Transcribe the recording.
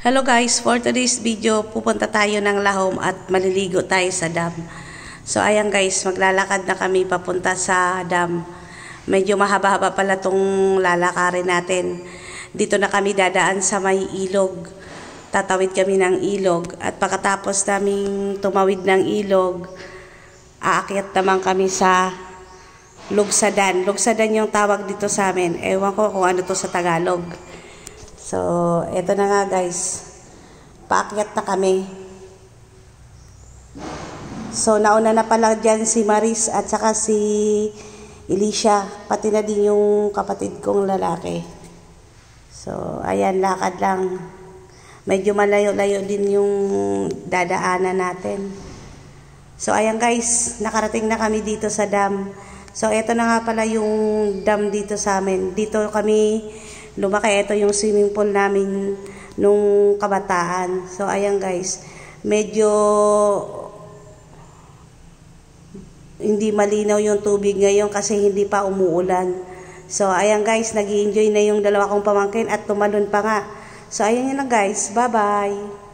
Hello guys, for today's video, pupunta tayo ng Lahom at maliligo tayo sa dam. So ayan guys, maglalakad na kami papunta sa dam. Medyo mahaba-haba pala tong lalakarin natin. Dito na kami dadaan sa may ilog. Tatawid kami ng ilog at pagkatapos naming tumawid ng ilog, aakyat naman kami sa Lugsadan. Lugsadan yung tawag dito sa amin. Ewan ko kung ano to sa Tagalog. So, eto na nga guys. Paakyat na kami. So, nauna na pala dyan si Maris at saka si Alicia. Pati na din yung kapatid kong lalaki. So, ayan, lakad lang. Medyo malayo-layo din yung dadaanan natin. So, ayan guys. Nakarating na kami dito sa dam. So, eto na nga pala yung dam dito sa amin. Dito kami lumaki. Ito yung swimming pool namin nung kabataan. So, ayan guys. Medyo hindi malinaw yung tubig ngayon kasi hindi pa umuulan. So, ayan guys. Nag-i-enjoy na yung dalawa kong pamangkin at tumalon pa nga. So, ayan yun na guys. Bye-bye!